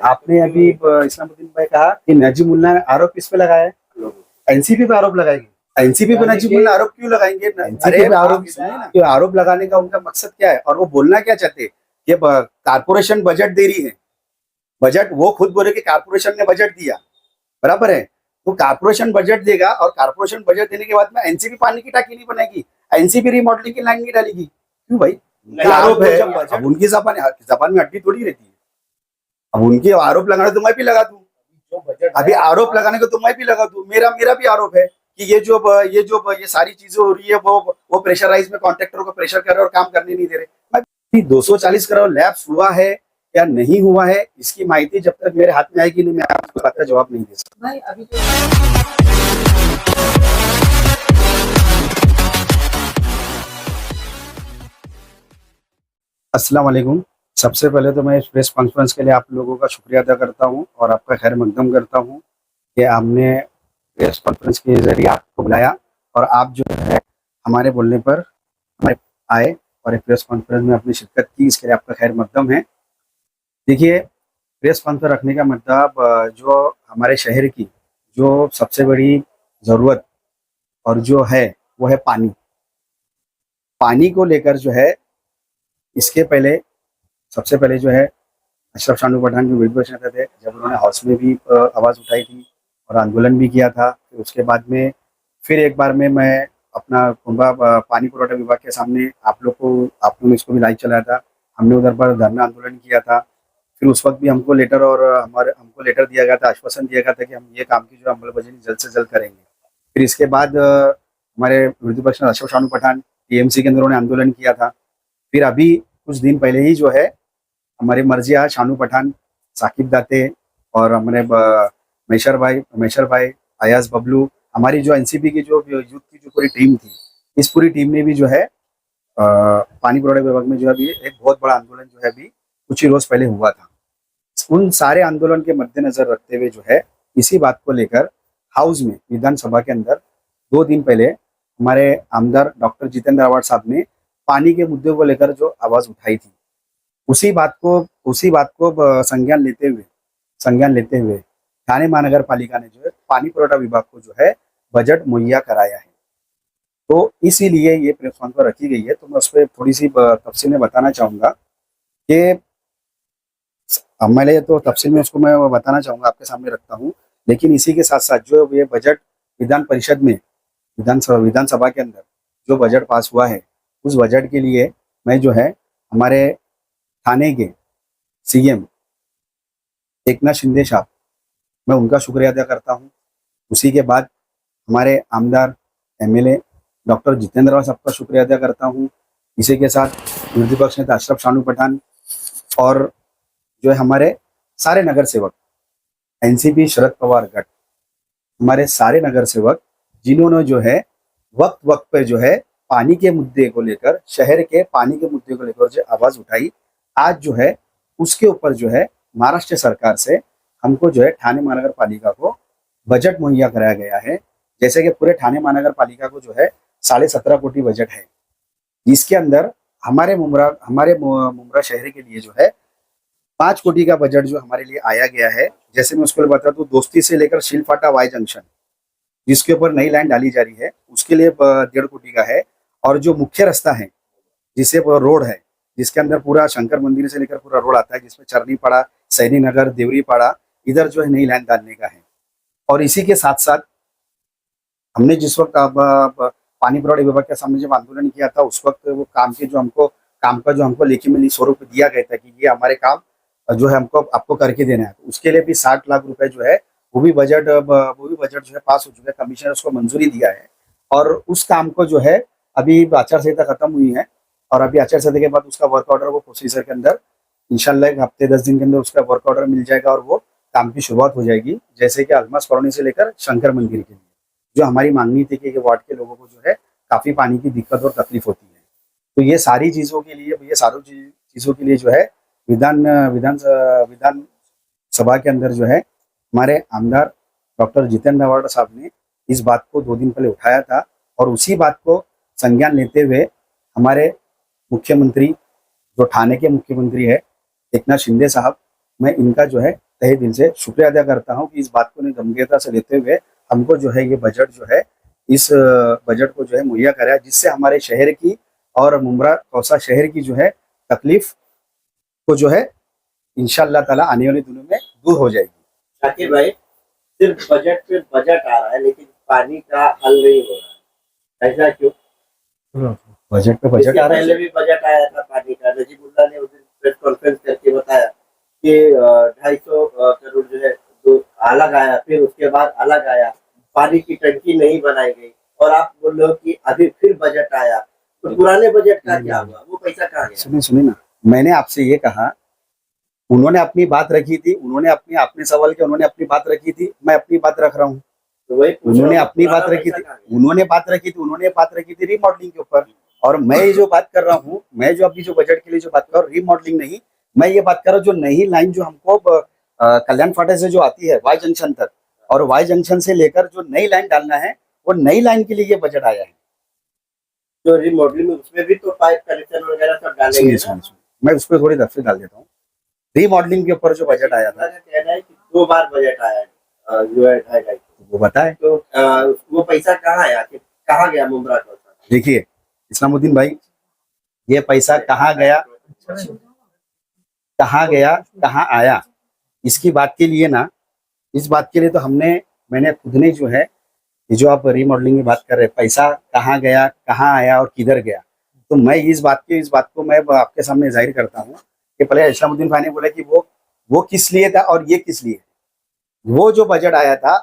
आपने अभी इस्लामुद्दीन भाई कहा कि नजीमुल्लाह ने आरोप किस पे लगाया है? एनसीपी पे आरोप लगाएगी। एनसीपी पे नजीमुल्लाह आरोप क्यों लगाएंगे? एनसीपी पे आरोप सुनिए ना, कि आरोप लगाने का उनका मकसद क्या है और वो बोलना क्या चाहते हैं? कि कारपोरेशन बजट दे रही है। बजट वो खुद बोले कि कारपोरेशन ने बजट दिया, बराबर है। तो कारपोरेशन बजट देगा और कारपोरेशन बजट देने के बाद में एनसीपी पानी की टाकी नहीं बनाएगी, एनसीपी रिमॉडलिंग की लाइन नहीं डालेगी। क्यों भाई? आरोप है। अब उनकी जबान में हड्डी थोड़ी रहती है। अब उनके आरोप लगाने तो मैं भी लगा दूं, अभी आरोप लगाने को तो मैं भी लगा दूं। मेरा भी आरोप है कि ये सारी चीजें हो रही है, वो प्रेशराइज में कॉन्ट्रैक्टर को प्रेशर कर रहे और काम करने नहीं दे रहे। 240 करोड़ लैप्स हुआ है या नहीं हुआ है, इसकी माहिती जब तक मेरे हाथ में आएगी नहीं, मैं आपको बात का जवाब नहीं दे सकता। अस्सलाम वालेकुम। सबसे पहले तो मैं इस प्रेस कॉन्फ्रेंस के लिए आप लोगों का शुक्रिया अदा करता हूं और आपका खैर मकदम करता हूं कि आपने प्रेस कॉन्फ्रेंस के जरिए आपको बुलाया और आप जो है हमारे बोलने पर हमारे आए और एक प्रेस कॉन्फ्रेंस में अपनी शिरकत की, इसके लिए आपका खैर मकदम है। देखिए, प्रेस कॉन्फ्रेंस रखने का मतलब जो हमारे शहर की जो सबसे बड़ी ज़रूरत और जो है वो है पानी। पानी को लेकर जो है, इसके पहले सबसे पहले जो है अशरफ शानू पठान जो विपक्ष नेता थे, जब उन्होंने हाउस में भी आवाज़ उठाई थी और आंदोलन भी किया था, फिर उसके बाद में फिर एक बार में मैं अपना कुंभा पानी पुरवठा विभाग के सामने आप लोगों ने इसको भी लाइव चलाया था। हमने उधर पर धरना आंदोलन किया था। फिर उस वक्त भी हमको लेटर दिया गया था, आश्वासन दिया गया था कि हम ये काम की जो अमलबजारी जल्द से जल्द करेंगे। फिर इसके बाद हमारे विरोधी पक्ष अशरफ शानू पठान टीएमसी के अंदर उन्होंने आंदोलन किया था। फिर अभी कुछ दिन पहले ही जो है हमारे मर्जिया शानू पठान, साकिब दाते और हमारे मेशर भाई, अयाज बबलू, हमारी जो एनसीपी की जो यूथ की जो पूरी टीम थी, इस पूरी टीम ने भी जो है पानी पुरवठा विभाग में जो है अभी एक बहुत बड़ा आंदोलन जो है अभी कुछ ही रोज पहले हुआ था। उन सारे आंदोलन के मद्देनजर रखते हुए जो है इसी बात को लेकर हाउस में विधानसभा के अंदर 2 दिन पहले हमारे आमदार डॉक्टर जितेंद्र अवार्ड साहब ने पानी के मुद्दे को लेकर जो आवाज उठाई थी, उसी बात को संज्ञान लेते हुए ठाणे महानगर पालिका ने जो है पानी पुरवठा विभाग को जो है बजट मुहैया कराया है। तो इसीलिए ये प्रेस कॉन्फ्रेंस रखी गई है। तो मैं उस पर थोड़ी सी तफसील में बताना चाहूँगा कि तो तफसील में उसको मैं बताना चाहूँगा, आपके सामने रखता हूँ। लेकिन इसी के साथ साथ जो ये बजट विधान परिषद में विधानसभा के अंदर जो बजट पास हुआ है, उस बजट के लिए मैं जो है हमारे थाने के सीएम एकनाथ शिंदे साहब, मैं उनका शुक्रिया अदा करता हूँ। उसी के बाद हमारे आमदार एमएलए डॉक्टर जितेंद्र राव साहब का शुक्रिया अदा करता हूँ। इसी के साथ विरोधी पक्ष नेता अशरफ शानू पठान और जो है हमारे सारे नगर सेवक, एनसीपी शरद पवार गट, हमारे सारे नगर सेवक जिन्होंने जो है वक्त पे जो है पानी के मुद्दे को लेकर, शहर के पानी के मुद्दे को लेकर जो आवाज उठाई, आज जो है उसके ऊपर जो है महाराष्ट्र सरकार से हमको जो है ठाणे महानगर पालिका को बजट मुहैया कराया गया है। जैसे कि पूरे ठाणे महानगर पालिका को जो है 17.5 कोटी बजट है, जिसके अंदर हमारे मुमरा शहर के लिए जो है 5 कोटी का बजट जो हमारे लिए आया गया है। जैसे मैं उसको बता दूं, दोस्ती से लेकर शिलफाटा वाई जंक्शन जिसके ऊपर नई लाइन डाली जा रही है, उसके लिए 1.5 कोटी का है। और जो मुख्य रास्ता है, जिसे रोड है, जिसके अंदर पूरा शंकर मंदिर से लेकर पूरा रोड आता है, जिसमें चरनी पाड़ा, सैनी नगर, देवरी पाड़ा, इधर जो है नई लाइन डालने का है। और इसी के साथ साथ हमने जिस वक्त पानी पुरवठा विभाग के सामने जब आंदोलन किया था, उस वक्त वो काम का जो हमको लेखी में स्वरूप दिया गया था कि ये हमारे काम जो है आपको करके देना है, तो उसके लिए भी 60 लाख रुपए जो है वो भी बजट जो है पास हो चुका है। कमिश्नर उसको मंजूरी दिया है और उस काम को जो है अभी आचार संहिता खत्म हुई है और अभी आचार संहिता के बाद उसका वर्क ऑर्डर वो प्रोसीजर के अंदर इंशाल्लाह 1 हफ्ते 10 दिन के अंदर उसका वर्क ऑर्डर मिल जाएगा और वो काम की शुरुआत हो जाएगी। जैसे कि अलमस कॉलोनी से लेकर शंकर मंदिर के लिए जो हमारी मांगनी थी कि वार्ड के लोगों को जो है काफी पानी की दिक्कत और तकलीफ होती है, तो ये सारी चीजों के लिए जो है विधान सभा के अंदर जो है हमारे आमदार डॉक्टर जितेंद्र अवार्ड साहब ने इस बात को 2 दिन पहले उठाया था और उसी बात को संज्ञान लेते हुए हमारे मुख्यमंत्री, जो ठाणे के मुख्यमंत्री है एकनाथ शिंदे साहब, मैं इनका जो है तहे दिल से शुक्रिया अदा करता हूँ कि इस बात को गंभीरता से लेते हुए हमको जो है ये बजट जो है इस बजट को जो है मुहैया कराया, जिससे हमारे शहर की और मुमरा कौसा शहर की जो है तकलीफ को जो है इंशाअल्लाह ताला आने वाले दिनों में दूर हो जाएगी। शाकिर भाई, सिर्फ बजट पे बजट आ रहा है लेकिन पानी का हल नहीं हो रहा है, ऐसा क्यों? बजट पे बजट इसके आ रहा पहले है। भी बजट आया था पानी का। नजीबुल्ला ने उस दिन प्रेस कॉन्फ्रेंस करके बताया कि 250 करोड़ जो है तो अलग आया, फिर उसके बाद अलग आया, पानी की टंकी नहीं बनाई गई, और आप बोल रहे हो कि अभी फिर बजट आया, तो पुराने बजट का क्या हुआ? वो पैसा कहाँ गया? सुनिए ना, मैंने आपसे ये कहा, उन्होंने अपनी बात रखी थी, उन्होंने अपनी आपने सवाल किया, उन्होंने अपनी बात रखी थी, मैं अपनी बात रख रहा हूँ। तो वही पूछ रहा उन्होंने हूँ, अपनी पुराना बात रखी पैसा थी, कहाँ गया? उन्होंने बात रखी थी रीमॉडलिंग के ऊपर, और मैं ये जो बात कर रहा हूँ, मैं जो अभी जो बजट के लिए जो बात कर रहा हूँ, रीमॉडलिंग नहीं, मैं ये बात कर रहा हूँ जो नई लाइन जो हमको कल्याण फाटक से जो आती है वाई जंक्शन तक, और वाई जंक्शन से लेकर जो नई लाइन डालना है, वो नई लाइन के लिए ये बजट आया है। तो रिमॉडलिंग में उसमें भी तो पाइप कनेक्शन वगैरह सब डालेंगे ना? मैं उस पर थोड़ी तफसील डाल देता हूँ। रीमॉडलिंग के ऊपर जो बजट आया था, कहना है कि 2 बार बजट आया है, जो है 2.5 वो बताए। तो वो पैसा कहाँ आया, कि कहाँ गया मुमरा का? देखिए इस्लामुद्दीन भाई, ये पैसा कहाँ गया, कहाँ आया, इसकी बात के लिए ना, इस बात के लिए तो मैंने खुद ने जो है, ये जो आप रीमॉडलिंग की बात कर रहे हैं, पैसा कहाँ गया, कहाँ आया और किधर गया, तो मैं इस बात को मैं आपके सामने जाहिर करता हूँ कि पहले इस्लामुद्दीन भाई ने बोला कि वो किस लिए था और ये किस लिए। वो जो बजट आया था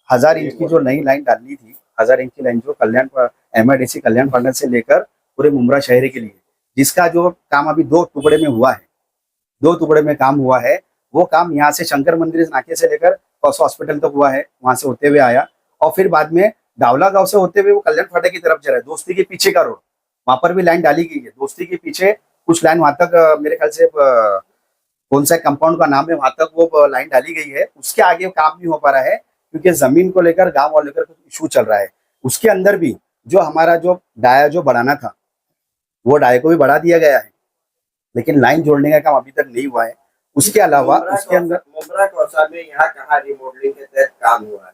1000 इंच की जो नई लाइन डालनी थी, 1000 इंच की लाइन जो कल्याण MIDC कल्याण फाटक से लेकर पूरे मुमरा शहर के लिए, जिसका जो काम अभी 2 टुकड़े में हुआ है, 2 टुकड़े में काम हुआ है। वो काम यहाँ से शंकर मंदिर नाके से लेकर कौसा हॉस्पिटल तक हुआ है, वहां से होते हुए आया, और फिर बाद में डावला गांव से होते हुए वो कल्याण फाटक की तरफ जा रहा है, दोस्ती के पीछे का रोड, वहां पर भी लाइन डाली गई है। दोस्ती के पीछे कुछ लाइन वहां तक मेरे ख्याल से कौन सा कंपाउंड का नाम है, वहां तक वो लाइन डाली गई है। उसके आगे काम नहीं हो पा रहा है क्योंकि जमीन को लेकर गांव वालों लेकर कुछ इशू चल रहा है। उसके अंदर भी जो हमारा जो डाया जो बढ़ाना था, वो डाया को भी बढ़ा दिया गया है, लेकिन लाइन जोड़ने का काम अभी तक नहीं हुआ है। उसके अलावा उसके अंदर मुमरा कौसा में यहाँ कहाँ रिमॉडलिंग के तहत काम हुआ है?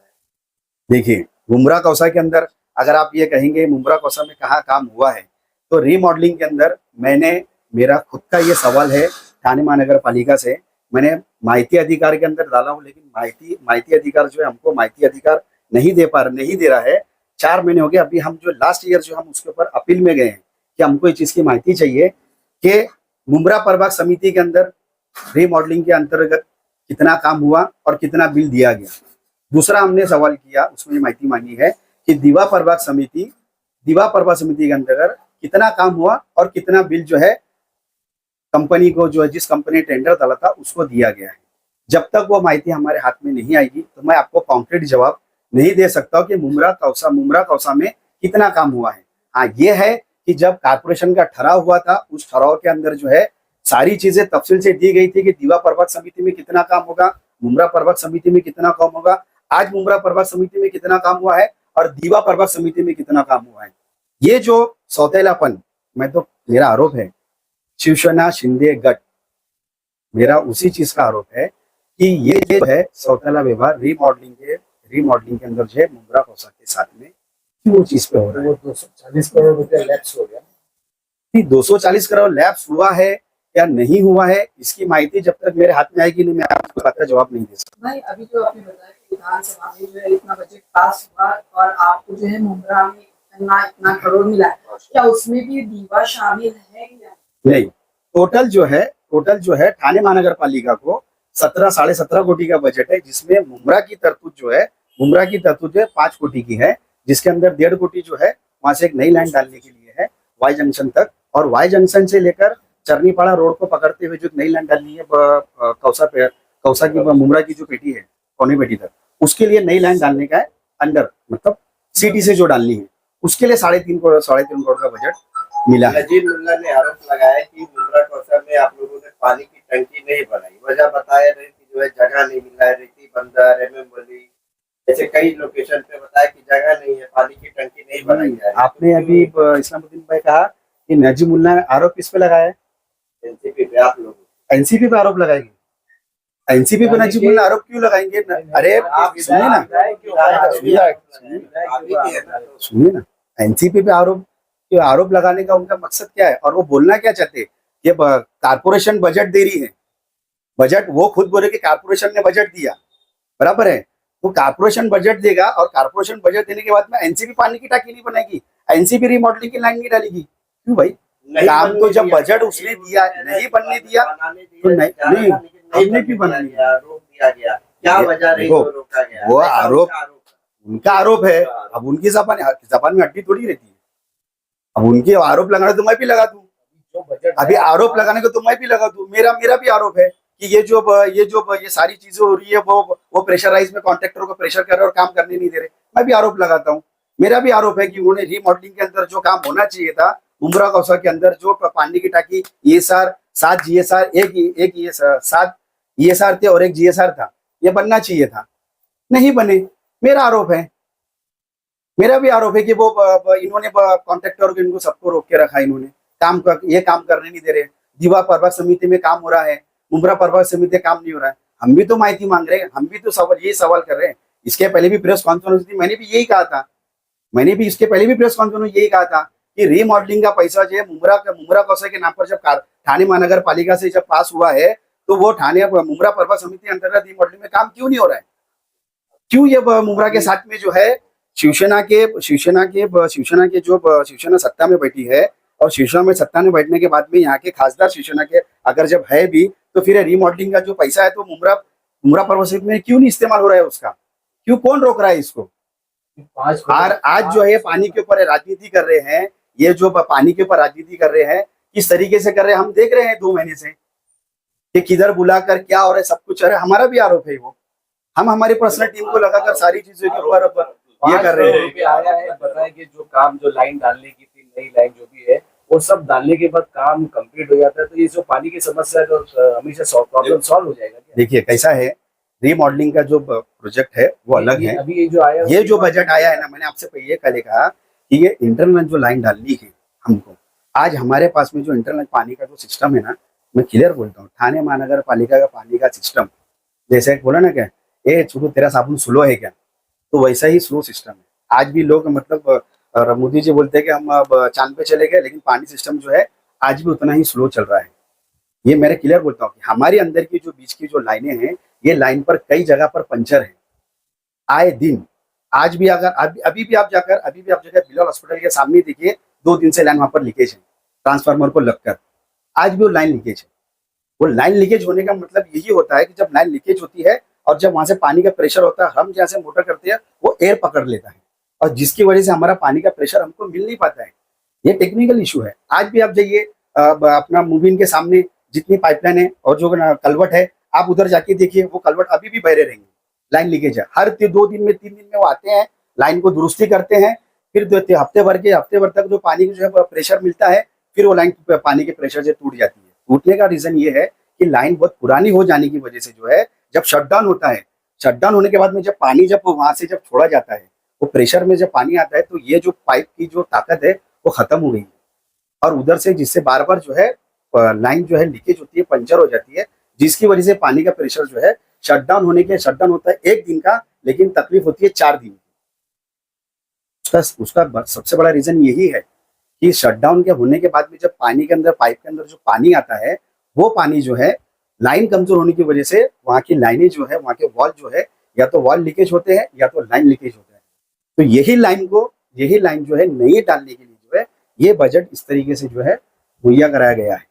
देखिए मुमरा कौसा के अंदर अगर आप ये कहेंगे मुमरा कौसा में कहाँ काम हुआ है, तो रीमॉडलिंग के अंदर मेरा खुद का ये सवाल है ठाणे महानगर पालिका से, मैंने माहिती अधिकार के अंदर डाला हूँ, लेकिन माहिती अधिकार जो है हमको माहिती अधिकार नहीं दे रहा है। 4 महीने हो गए, अभी हम जो लास्ट ईयर जो हम उसके ऊपर अपील में गए हैं कि हमको इस चीज की माहिती चाहिए कि मुमरा प्रभाग समिति के अंदर रीमॉडलिंग के अंतर्गत कितना काम हुआ और कितना बिल दिया गया। दूसरा हमने सवाल किया, उसमें माहिती मांगी है कि दीवा प्रभाग समिति के अंतर्गत कितना काम हुआ और कितना बिल जो है कंपनी को, जो है जिस कंपनी ने टेंडर डाला था उसको दिया गया है। जब तक वो माहिती हमारे हाथ में नहीं आएगी तो मैं आपको कॉन्क्रीट जवाब नहीं दे सकता कि मुमरा कौसा में कितना काम हुआ है। हाँ ये है कि जब कारपोरेशन का ठहराव हुआ था, उस ठहराव के अंदर जो है सारी चीजें तफसील से दी गई थी कि दीवा प्रभाग समिति में कितना काम होगा, मुमरा प्रभाग समिति में कितना काम होगा, आज मुमरा प्रभाग समिति में कितना काम हुआ है और दीवा प्रभाग समिति में कितना काम हुआ है। ये जो सौतेलापन, मेरा आरोप है शिवसेना शिंदे गट, मेरा उसी चीज का आरोप है कि ये जो है सौतेला व्यवहार रीमॉडलिंग के अंदर जो है मुमरा कौसा के साथ में वो चीज पे हो रहा है। 240 करोड़ रुपया लैप्स हो गया। 240 करोड़ लैप्स हुआ है या नहीं हुआ है, इसकी माहिती जब तक मेरे हाथ में आएगी नहीं, मैं आपको बात का जवाब नहीं दे सकता। भाई अभी जो आपने बताया कि विधानसभा में जो है इतना बजट पास हुआ और आपको जो है मुमरा में इतना करोड़ मिला है, क्या उसमें भी दीवा शामिल है या नहीं? टोटल जो है ठाणे महानगर पालिका को 17.5 कोटी का बजट है, जिसमें मुमरा की तरतूद जो है 5 कोटी की है, जिसके अंदर 1.5 कोटी जो है वहां से एक नई लाइन डालने के लिए है वाई जंक्शन तक, और वाई जंक्शन से लेकर चरनीपाड़ा रोड को पकड़ते हुए जो नई लाइन डालनी है कौसा की मुमरा की जो पेटी है कौनी पेटी तक, उसके लिए नई लाइन डालने का है अंडर, मतलब सिटी से जो डालनी है, उसके लिए 3.5 करोड़ का बजट मिला है। नजीबुल्ला ने आरोप लगाया कि मुमरा कौसा में आप लोगों ने पानी की टंकी नहीं बनाई, वजह बताया रहे कि जो है जगह नहीं मिला है, रेती बंदर MM ऐसे कई लोकेशन पे बताया कि जगह नहीं है, पानी की टंकी नहीं बनाई जा रही। आपने अभी इस्लामुद्दीन भाई कहा कि नजीमुल्ला ने आरोप किस पे लगाया है? एनसीपी पे। आप लोग एनसीपी पे आरोप लगाएगी? एनसीपी पे नजीब मुल्ला आरोप क्यों लगाएंगे अरे आप सुनिए ना, सुनिए ना, एनसीपी पे आरोप लगाने का उनका मकसद क्या है और वो बोलना क्या चाहते हैं कि कारपोरेशन बजट दे रही है, बजट वो खुद बोले कि कारपोरेशन ने बजट दिया, बराबर है, तो कारपोरेशन बजट देगा और कारपोरेशन बजट देने के बाद में एनसीपी पानी की टाकी नहीं बनाएगी, एनसीपी रिमॉडलिंग की लाइन नहीं डालेगी, क्यों भाई? काम तो जब बजट उसने दिया नहीं बनने दिया तो नहीं हमने क्यों बना दिया, रोक दिया गया, क्या वजह रही देखो, तो रोका गया? वो ऐसा आरोप उनका उनका आरोप है, अब उनकी जबान में हड्डी थोड़ी रहती है, अब उनके आरोप लगाना तो मैं भी लगा दूं, अभी आरोप लगाने को तो मैं भी लगा दूं, मेरा भी आरोप है कि ये सारी चीजें हो रही है वो प्रेशराइज में कॉन्ट्रैक्टरों को प्रेशर कर रहे और काम करने नहीं दे रहे, मैं भी आरोप लगाता हूँ। मेरा भी आरोप है कि उन्होंने रीमॉडलिंग के अंदर जो काम होना चाहिए था, मुमरा कौसा के अंदर जो पानी की टाकी ESR 7 GSR एक ESR 7 ESR थे और एक GSR था, ये बनना चाहिए था, नहीं बने, मेरा आरोप है। मेरा भी आरोप है कि वो इन्होंने कॉन्ट्रैक्टर को इनको सबको रोक के रखा, इन्होंने ये काम करने नहीं दे रहे, दीवा पर्वत समिति में काम हो रहा है, मुमरा पर्वत समिति काम नहीं हो रहा है, हम भी तो माहिती मांग रहे हैं, हम भी तो सवाल कर रहे हैं। इसके पहले भी प्रेस कॉन्फ्रेंस थी, मैंने भी यही कहा था, इसके पहले भी प्रेस कॉन्फ्रेंस में यही कहा था कि रीमॉडलिंग का पैसा जो है मुमरा कौशा के नाम पर जब ठाणे महानगर पालिका से जब पास हुआ है तो वो मुमरा पर्वत समिति अंतर्गत रीमॉडलिंग में काम क्यों नहीं हो रहा है? क्यों ये मुमरा के साथ में जो है शिवसेना सत्ता में बैठी है और शिवसेना में सत्ता में बैठने के बाद में यहाँ के खासदार शिवसेना के अगर जब है भी तो फिर रीमॉडलिंग का जो पैसा है तो मुमरा पर्वत समिति में क्यों नहीं इस्तेमाल हो रहा है उसका? क्यों, कौन रोक रहा है इसको? आज जो है पानी के ऊपर राजनीति कर रहे हैं, ये जो पानी के ऊपर राजनीति कर रहे हैं किस तरीके से कर रहे हैं हम देख रहे हैं 2 महीने से कि किधर बुलाकर क्या हो रहा है, सब कुछ। अरे हमारा भी आरोप है वो, हम हमारी पर्सनल टीम को लगाकर सारी चीजों के ऊपर ये कर रहे हैं। आया है, बताया कि जो काम जो लाइन डालने की थी, नई लाइन जो भी है वो सब डालने के बाद काम कंप्लीट हो जाता है, तो ये जो पानी की समस्या है तो हमेशा प्रॉब्लम सॉल्व हो जाएगा। देखिए कैसा है, रीमॉडलिंग का जो प्रोजेक्ट है वो अलग है। अभी ये जो बजट आया है ना, मैंने आपसे ये कल कहा कि ये इंटरनल जो लाइन डालनी है हमको, आज हमारे पास में जो इंटरनल पानी का जो सिस्टम है ना, मैं क्लियर बोलता हूँ, ठाणे महानगर पालिका का पानी का सिस्टम जैसे बोला ना क्या ए छोटू तेरा साबुन स्लो है क्या, तो वैसा ही स्लो सिस्टम है। आज भी लोग मतलब मोदी जी बोलते हैं कि हम अब चांद पे चले गए, लेकिन पानी सिस्टम जो है आज भी उतना ही स्लो चल रहा है। ये मैं क्लियर बोलता हूँ कि हमारे अंदर की जो बीच की जो लाइनें हैं, ये लाइन पर कई जगह पर पंचर है आए दिन। आज भी अगर अभी भी आप जाकर बिलाल हॉस्पिटल के सामने देखिए, 2 दिन से लाइन वहां पर लीकेज है, ट्रांसफार्मर को लगकर आज भी वो लाइन लीकेज है। वो लाइन लीकेज होने का मतलब यही होता है कि जब लाइन लीकेज होती है और जब वहां से पानी का प्रेशर होता है, हम जहाँ से मोटर करते हैं वो एयर पकड़ लेता है और जिसकी वजह से हमारा पानी का प्रेशर हमको मिल नहीं पाता है। ये टेक्निकल इशू है। आज भी आप जाइए अपना मुबीन के सामने जितनी पाइपलाइन है और जो कलवट है, आप उधर जाके देखिए, वो कलवट अभी भी बहरे रहेंगे, लाइन लीकेज है। हर 2 दिन में 3 दिन में वो आते हैं, लाइन को दुरुस्ती करते हैं, फिर हफ्ते भर तक जो पानी जो है प्रेशर मिलता है, फिर वो लाइन पानी के प्रेशर से टूट जाती है। टूटने का रीजन ये है कि लाइन बहुत पुरानी हो जाने की वजह से जो है, जब शटडाउन होता है, शटडाउन होने के बाद में जब पानी जब वहां से जब छोड़ा जाता है, वो प्रेशर में जब पानी आता है तो ये जो पाइप की जो ताकत है वो खत्म हो गई है और उधर से जिससे बार बार जो है लाइन जो है लीकेज होती है, पंचर हो जाती है, जिसकी वजह से पानी का प्रेशर जो है शटडाउन होता है 1 दिन का, लेकिन तकलीफ होती है 4 दिन की। उसका सबसे बड़ा रीजन यही है कि शटडाउन के होने के बाद में जब पानी के अंदर, पाइप के अंदर जो पानी आता है, वो पानी जो है लाइन कमजोर होने की वजह से वहां की लाइनें जो है, वहां के वॉल जो है, या तो वॉल लीकेज होते हैं या तो लाइन लीकेज होता है। तो यही लाइन जो है नई डालने के लिए जो है ये बजट इस तरीके से जो है मुहैया कराया गया है।